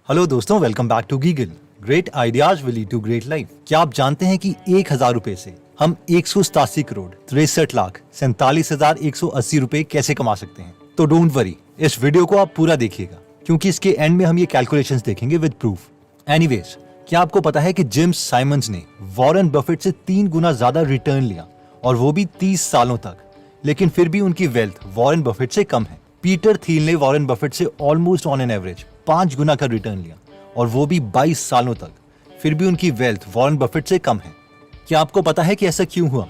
Hello दोस्तों, welcome back to गीगल। Great ideas will lead to great life. क्या आप जानते हैं कि 1000 रुपए से हम 187 करोड़ 63 लाख 47,180 रुपए कैसे कमा सकते हैं? तो डोंट वरी, इस वीडियो को आप पूरा देखिएगा क्योंकि इसके एंड में हम ये कैलकुलेशंस देखेंगे विद प्रूफ। एनीवेज, क्या आपको पता है कि जिम साइमंस ने वॉरेन बफेट से 3 गुना ज्यादा रिटर्न लिया और वो भी 30 सालों तक, लेकिन फिर भी उनकी वेल्थ वॉरेन बफेट से कम है। पीटर थील ने वॉरेन बफेट से ऑलमोस्ट ऑन एन एवरेज 5 गुना का रिटर्न लिया और वो भी 22 सालों तक, फिर भी उनकी वेल्थ वॉरेन बफेट से कम है। क्या आपको पता है कि ऐसा क्यों हुआ?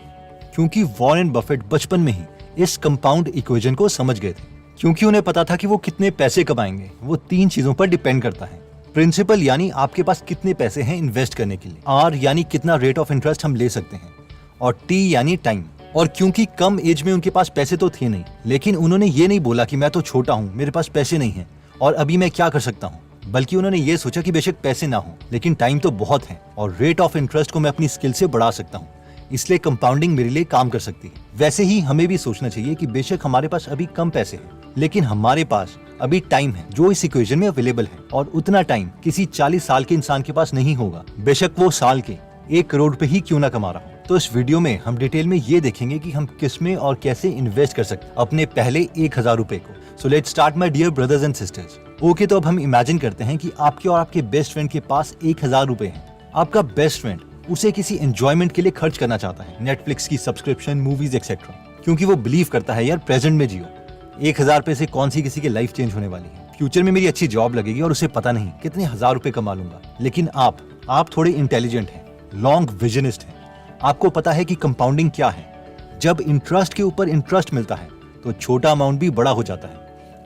क्योंकि वॉरेन बफेट बचपन में ही इस कंपाउंड इक्वेशन को समझ गए थे। क्योंकि उन्हें पता था कि वो कितने पैसे कमाएंगे वो 3 चीजों पर डिपेंड करता है। प्रिंसिपल यानी आपके पास कितने पैसे हैं इन्वेस्ट करने के लिए, आर यानी कितना रेट ऑफ इंटरेस्ट हम ले सकते हैं, और टी यानी टाइम। और क्योंकि कम एज में उनके पास पैसे तो थे नहीं, लेकिन उन्होंने ये नहीं बोला कि मैं तो छोटा हूँ, मेरे पास पैसे नहीं है और अभी मैं क्या कर सकता हूँ, बल्कि उन्होंने ये सोचा कि बेशक पैसे ना हो लेकिन टाइम तो बहुत है और रेट ऑफ इंटरेस्ट को मैं अपनी स्किल से बढ़ा सकता हूँ, इसलिए कंपाउंडिंग मेरे लिए काम कर सकती है। वैसे ही हमें भी सोचना चाहिए कि बेशक हमारे पास अभी कम पैसे हैं लेकिन हमारे पास अभी टाइम है जो इस इक्वेशन में अवेलेबल है, और उतना टाइम किसी 40 साल के इंसान के पास नहीं होगा, बेशक वो साल के 1 करोड़ पे ही क्यों ना कमा रहा हो। तो इस वीडियो में हम डिटेल में ये देखेंगे कि हम किसमें और कैसे इन्वेस्ट कर सकते हैं अपने पहले 1000 रुपए को। So let's start my dear brothers and sisters. Okay, तो अब हम इमेजिन करते हैं कि आपके और आपके बेस्ट फ्रेंड के पास 1000 रुपए हैं। आपका बेस्ट फ्रेंड उसे किसी एंजॉयमेंट के लिए खर्च करना चाहता है, नेटफ्लिक्स की सब्सक्रिप्शन, मूवीज एक्सेट्रा, क्योंकि वो बिलीव करता है यार प्रेजेंट में जियो। 1000 रुपए से कौन सी किसी की लाइफ चेंज होने वाली है, फ्यूचर में मेरी अच्छी जॉब लगेगी और उसे पता नहीं कितने 1000 रुपए कमा लूंगा। लेकिन आप थोड़े इंटेलिजेंट हैं, लॉन्ग विजनिस्ट हैं। आपको पता है कि कंपाउंडिंग क्या है। जब इंटरेस्ट के ऊपर इंटरेस्ट मिलता है तो छोटा अमाउंट भी बड़ा हो जाता है।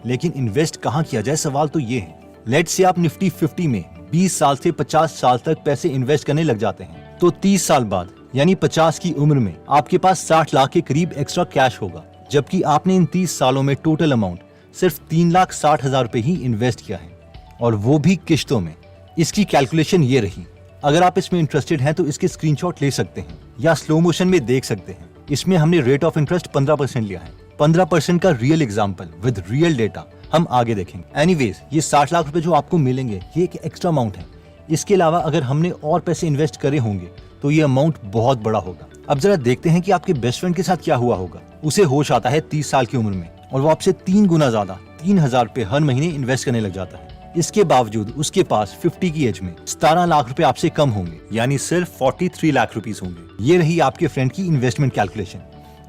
लेकिन इन्वेस्ट कहाँ किया जाए, सवाल तो ये है। लेट्स से आप निफ्टी 50 में 20 साल से 50 साल तक पैसे इन्वेस्ट करने लग जाते हैं, तो 30 साल बाद यानी 50 की उम्र में आपके पास 60 लाख के करीब एक्स्ट्रा कैश होगा, जबकि आपने इन 30 सालों में टोटल अमाउंट सिर्फ 3,60,000 रुपए ही इन्वेस्ट किया है, और वो भी किश्तों में। इसकी कैलकुलेशन ये रही। अगर आप इसमें इंटरेस्टेड हैं तो इसके स्क्रीनशॉट ले सकते हैं या स्लो मोशन में देख सकते हैं। इसमें हमने रेट ऑफ इंटरेस्ट 15% लिया है। 15% का real example with real data हम आगे देखेंगे। एनीवेज, ये 60 लाख रुपए जो आपको मिलेंगे ये एक एक्स्ट्रा अमाउंट है। इसके अलावा अगर हमने और पैसे इन्वेस्ट करे होंगे तो ये अमाउंट बहुत बड़ा होगा। अब जरा देखते हैं कि आपके बेस्ट फ्रेंड के साथ क्या हुआ होगा। उसे होश आता है 30 साल की उम्र में और वो आपसे 3 गुना ज्यादा 3000 रुपए हर महीने इन्वेस्ट करने लग जाता है। इसके बावजूद उसके पास 50 की एज में 17 लाख रुपए आपसे कम होंगे, यानी सिर्फ 43 लाख रुपीस होंगे। ये रही आपके फ्रेंड की इन्वेस्टमेंट कैलकुलेशन।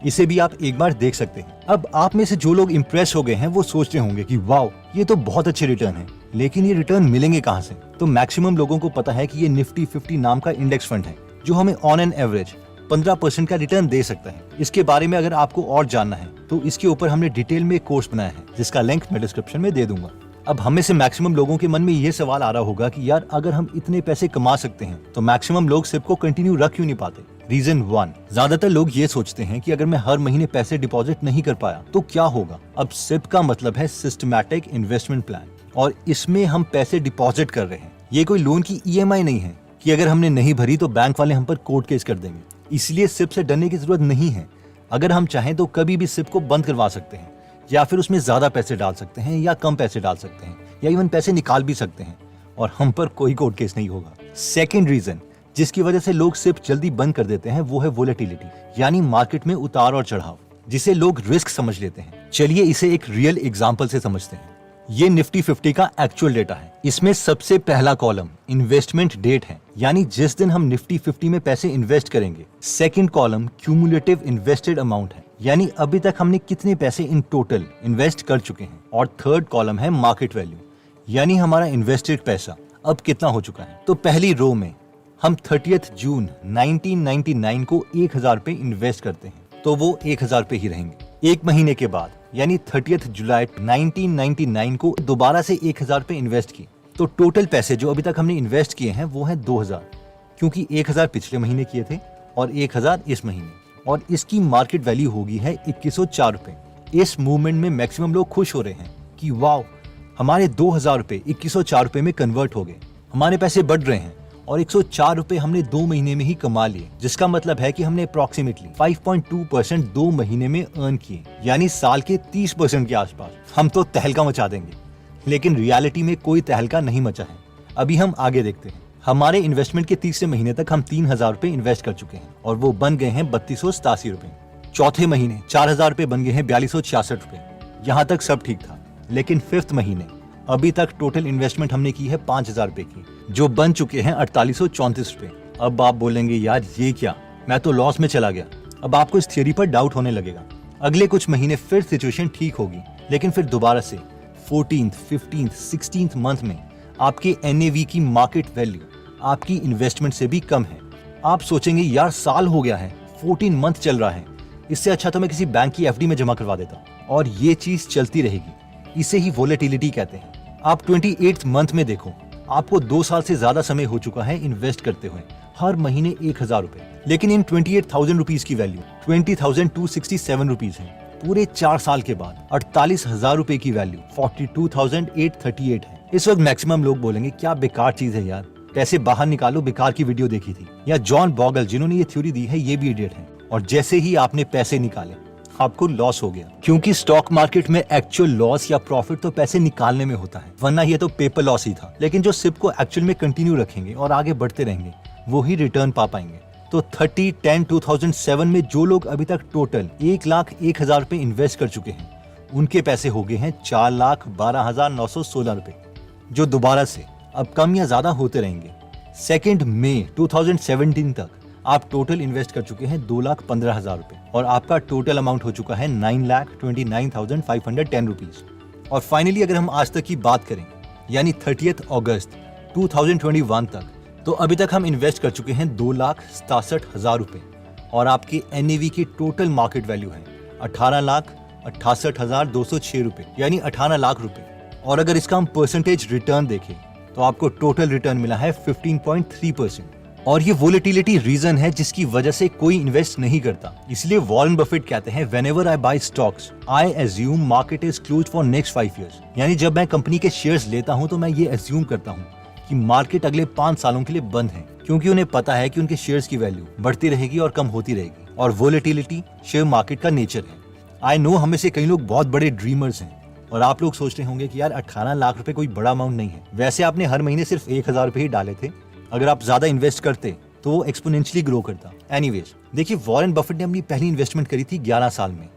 इसे भी आप एक बार देख सकते हैं। अब आप में से जो लोग इम्प्रेस हो गए हैं वो सोच रहे होंगे कि वाओ, ये तो बहुत अच्छे रिटर्न है, लेकिन ये रिटर्न मिलेंगे कहाँ से? तो मैक्सिमम लोगों को पता है कि ये निफ्टी 50 नाम का इंडेक्स फंड है जो हमें ऑन एन एवरेज 15% का रिटर्न दे सकता है। इसके बारे में अगर आपको और जानना है तो इसके ऊपर हमने डिटेल में कोर्स बनाया है जिसका लिंक मैं डिस्क्रिप्शन में दे दूंगा। अब हमें से मैक्सिमम लोगों के मन में ये सवाल आ रहा होगा कि यार अगर हम इतने पैसे कमा सकते हैं तो मैक्सिमम लोग सिप को कंटिन्यू रख क्यों नहीं पाते? रीजन 1, ज्यादातर लोग ये सोचते हैं कि अगर मैं हर महीने पैसे डिपॉजिट नहीं कर पाया तो क्या होगा। अब सिप का मतलब है सिस्टमैटिक इन्वेस्टमेंट प्लान, और इसमें हम पैसे डिपॉजिट कर रहे हैं। ये कोई लोन की EMI नहीं है कि अगर हमने नहीं भरी तो बैंक वाले हम पर कोर्ट केस कर देंगे। इसलिए सिप से डरने की जरूरत नहीं है। अगर हम चाहें तो कभी भी सिप को बंद करवा सकते हैं, या फिर उसमें ज्यादा पैसे डाल सकते हैं या कम पैसे डाल सकते हैं, या इवन पैसे निकाल भी सकते हैं और हम पर कोई कोर्ट केस नहीं होगा। सेकंड रीजन जिसकी वजह से लोग सिर्फ जल्दी बंद कर देते हैं वो है वोलेटिलिटी, यानी मार्केट में उतार और चढ़ाव, जिसे लोग रिस्क समझ लेते हैं। चलिए इसे एक रियल एग्जांपल से समझते हैं। ये निफ्टी 50 का एक्चुअल डेटा है। इसमें सबसे पहला कॉलम इन्वेस्टमेंट डेट है, यानी जिस दिन हम निफ्टी 50 में पैसे इन्वेस्ट करेंगे। Second column cumulative invested amount है, यानी अभी तक हमने कितने पैसे इन टोटल इन्वेस्ट कर चुके हैं। और थर्ड कॉलम है मार्केट वैल्यू, यानी हमारा इन्वेस्टेड पैसा अब कितना हो चुका है। तो पहली रो में हम 30 जून 1999 को 1000 रुपए इन्वेस्ट करते हैं तो वो 1000 रुपए ही रहेंगे। एक महीने के बाद यानी 30 जुलाई 1999 को दोबारा से 1000 रुपए इन्वेस्ट किए, तो टोटल पैसे जो अभी तक हमने इन्वेस्ट किए हैं वो हैं 2000, क्योंकि 1000 पिछले महीने किए थे और 1000 इस महीने, और इसकी मार्केट वैल्यू होगी है 2104 रुपए। इस मूवमेंट में मैक्सिमम लोग खुश हो रहे हैं कि वाओ, हमारे 2000 रुपए 2104 रुपए में कन्वर्ट हो गए, हमारे पैसे बढ़ रहे हैं और 104 रुपए हमने 2 महीने में ही कमा लिए, जिसका मतलब है कि हमने अप्रोक्सीमेटली 5.2% 2 महीने में अर्न किए, यानी साल के 30% के आसपास। हम तो तहलका मचा देंगे, लेकिन रियलिटी में कोई तहलका नहीं मचा है। अभी हम आगे देखते हैं। हमारे इन्वेस्टमेंट के तीसरे महीने तक हम 3,000 रुपए इन्वेस्ट कर चुके हैं और वो बन गए हैं 3287 रुपए। चौथे महीने 4,000 रुपए बन गए हैं 4266 रुपए। यहाँ तक सब ठीक था, लेकिन फिफ्थ महीने अभी तक टोटल इन्वेस्टमेंट हमने की है 5,000 रुपए की, जो बन चुके हैं 4834 रुपए। अब आप बोलेंगे यार ये क्या, मैं तो लॉस में चला गया। अब आपको इस थियोरी पर डाउट होने लगेगा। अगले कुछ महीने फिर सिचुएशन ठीक होगी, लेकिन फिर दोबारा से 14th, 15th, 16th मंथ में आपके NAV की मार्केट वैल्यू आपकी इन्वेस्टमेंट से भी कम है। आप सोचेंगे यार साल हो गया है, 14 मंथ चल रहा है, इससे अच्छा तो मैं किसी बैंक की FD में जमा करवा देता। और ये चीज चलती रहेगी, इसे ही वोलेटिलिटी कहते हैं। आप 28th मंथ में देखो, आपको 2 साल से ज्यादा समय हो चुका है इन्वेस्ट करते हुए, हर महीने 1,000 रुपए, लेकिन इन 28,000 रुपीज की वैल्यू 20,267 रुपीज है। पूरे 4 साल के बाद 48,000 रुपए की वैल्यू 42,838 है। इस वक्त मैक्सिमम लोग बोलेंगे क्या बेकार चीज है यार, पैसे बाहर निकालो, बेकार की वीडियो देखी थी। या जॉन बॉगल जिन्होंने ये थ्योरी दी है, ये भी इडियट है। और जैसे ही आपने पैसे निकाले आपको लॉस हो गया, क्योंकि स्टॉक मार्केट में एक्चुअल लॉस या प्रॉफिट तो पैसे निकालने में होता है, वरना ये तो पेपर लॉस ही था। लेकिन जो सिप को एक्चुअल में कंटिन्यू रखेंगे और आगे बढ़ते रहेंगे, वो ही रिटर्न पा पाएंगे। तो 30/10/2007 में जो लोग अभी तक टोटल 1,01,000 रुपए इन्वेस्ट कर चुके हैं, उनके पैसे हो गए हैं 4,12,916 रुपए, जो दोबारा से अब कम या ज्यादा होते रहेंगे। 2 मई 2017 तक आप टोटल इन्वेस्ट कर चुके हैं 2,15,000 रुपए और आपका टोटल अमाउंट हो चुका है 9,29,510 रुपीज। और फाइनली अगर हम आज तक की बात करें, यानी 30 अगस्त 2021 तक, तो अभी तक हम इन्वेस्ट कर चुके हैं 2,67,000 रुपए और आपके NAV की टोटल मार्केट वैल्यू है 18,68,206 रुपए, यानी 18 लाख रुपए। और अगर इसका हम परसेंटेज रिटर्न देखें तो आपको टोटल रिटर्न मिला है 15.3%। और ये वोलेटिलिटी रीजन है जिसकी वजह से कोई इन्वेस्ट नहीं करता। इसलिए वॉरेन बफेट कहते हैं whenever I buy stocks I assume market is closed for next 5 years। यानी जब मैं कंपनी के शेयर्स लेता हूं तो मैं ये एज्यूम करता हूं कि मार्केट अगले 5 सालों के लिए बंद है, क्योंकि उन्हें पता है कि उनके शेयर्स की वैल्यू बढ़ती रहेगी और कम होती रहेगी। और वोलेटिलिटी शेयर मार्केट का नेचर है। आई नो हमें से कई लोग बहुत बड़े ड्रीमर्स हैं और आप लोग सोच रहे होंगे कि यार 18 लाख रुपए कोई बड़ा अमाउंट नहीं है। वैसे आपने हर महीने सिर्फ 1,000 रुपए ही डाले थे, अगर आप ज्यादा इन्वेस्ट करते तो वो एक्सपोनेंशियली ग्रो करता। एनीवेज, देखिए वॉरेन बफेट ने अपनी पहली इन्वेस्टमेंट करी थी 11 साल में।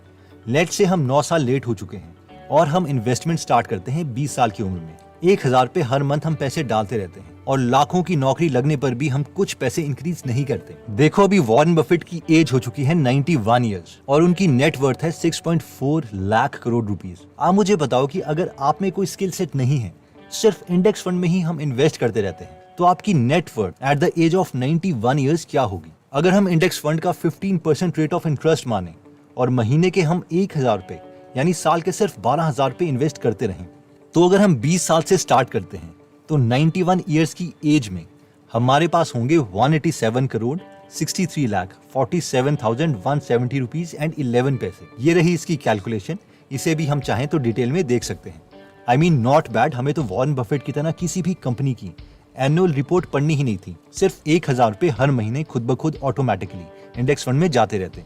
लेट्स से हम 9 साल लेट हो चुके हैं और हम इन्वेस्टमेंट स्टार्ट करते हैं 20 साल की उम्र में। 1,000 रुपए हर मंथ हम पैसे डालते रहते हैं और लाखों की नौकरी लगने पर भी हम कुछ पैसे इंक्रीज नहीं करते। देखो अभी वॉरेन बफेट की एज हो चुकी है 91 ईयर्स और उनकी नेट वर्थ है 6.4 लाख करोड़ रुपीज। आप मुझे बताओ कि अगर आप में कोई स्किल सेट नहीं है, सिर्फ इंडेक्स फंड में ही हम इन्वेस्ट करते रहते हैं, तो आपकी net worth at the age of 91 years क्या होगी? अगर हम इंडेक्स फंड का 15% रेट ऑफ इंटरेस्ट माने और महीने के हम 1,000 रुपए यानी साल के सिर्फ 12,000 रुपए इन्वेस्ट करते रहें, तो अगर हम 20 साल से स्टार्ट करते हैं तो 91 ईयर्स की एज में हमारे पास होंगे 187 करोड़ 63 लाख 47,170 रुपीज एंड 11 पैसे। ये रही इसकी कैलकुलेशन। इसे भी हम चाहें तो डिटेल में देख सकते हैं। I mean not bad. हमें तो वॉरेन बफेट की तरह किसी भी कंपनी की एनुअल रिपोर्ट पढ़नी ही नहीं थी। सिर्फ 1,000 रुपए हर महीने खुद ब खुद ऑटोमेटिकली इंडेक्स फंड में जाते रहते।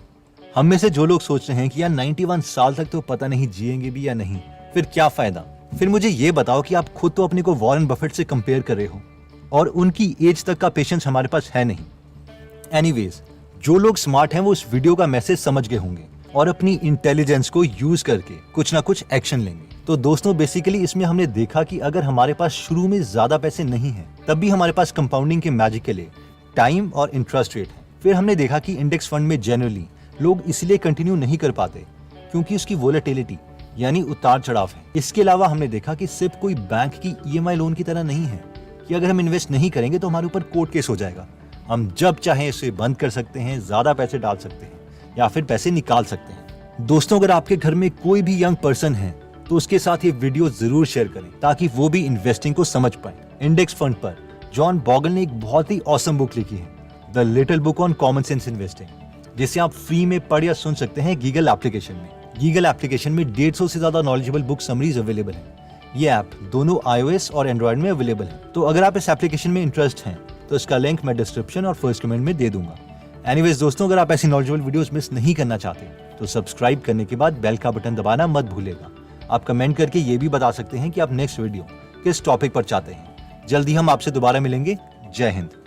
हम में से जो लोग सोच रहे हैं कि यार 91 साल तक तो पता नहीं जिएंगे भी या नहीं, फिर क्या फायदा? फिर मुझे ये बताओ कि आप खुद तो अपने को वॉरेन बफेट से कंपेयर कर रहे हो और उनकी एज तक का पेशेंस हमारे पास है नहीं। एनीवेज, जो लोग स्मार्ट हैं वो इस वीडियो का मैसेज समझ गए होंगे और अपनी इंटेलिजेंस को यूज करके कुछ ना कुछ एक्शन लेंगे। तो दोस्तों बेसिकली इसमें हमने देखा कि अगर हमारे पास शुरू में ज्यादा पैसे नहीं हैं, तब भी हमारे पास कंपाउंडिंग के मैजिक के लिए टाइम और इंटरेस्ट रेट है। फिर हमने देखा कि इंडेक्स फंड में जनरली लोग इसलिए कंटिन्यू नहीं कर पाते क्योंकि उसकी वोलेटिलिटी यानी उतार चढ़ाव है। इसके अलावा हमने देखा कि सिर्फ कोई बैंक की EMI लोन की तरह नहीं है कि अगर हम इन्वेस्ट नहीं करेंगे तो हमारे ऊपर कोर्ट केस हो जाएगा। हम जब चाहें इसे बंद कर सकते हैं, ज्यादा पैसे डाल सकते हैं या फिर पैसे निकाल सकते हैं। दोस्तों, अगर आपके घर में कोई भी यंग पर्सन है तो उसके साथ ये वीडियो जरूर शेयर करें ताकि वो भी इन्वेस्टिंग को समझ पाए। इंडेक्स फंड पर जॉन बॉगल ने एक बहुत ही ऑसम बुक लिखी है, the little book on common sense investing, जिसे आप फ्री में पढ़ या सुन सकते हैं गीगल एप्लीकेशन में। गीगल एप्लीकेशन में 150 से ज्यादा नॉलेजेबल बुक समरीज अवेलेबल है। ये ऐप दोनों iOS और एंड्रॉइड में अवेलेबल है। तो अगर आप इस एप्लीकेशन में इंटरेस्ट हैं तो इसका लिंक मैं डिस्क्रिप्शन और फर्स्ट कमेंट में दे दूंगा। एनीवेज दोस्तों, अगर आप ऐसी नॉलेजेबल वीडियोस मिस नहीं करना चाहते तो सब्सक्राइब करने के बाद बेल का बटन दबाना मत भूलिएगा। आप कमेंट करके ये भी बता सकते हैं कि आप नेक्स्ट वीडियो किस टॉपिक पर चाहते हैं जल्दी हम आपसे दोबारा मिलेंगे। जय हिंद।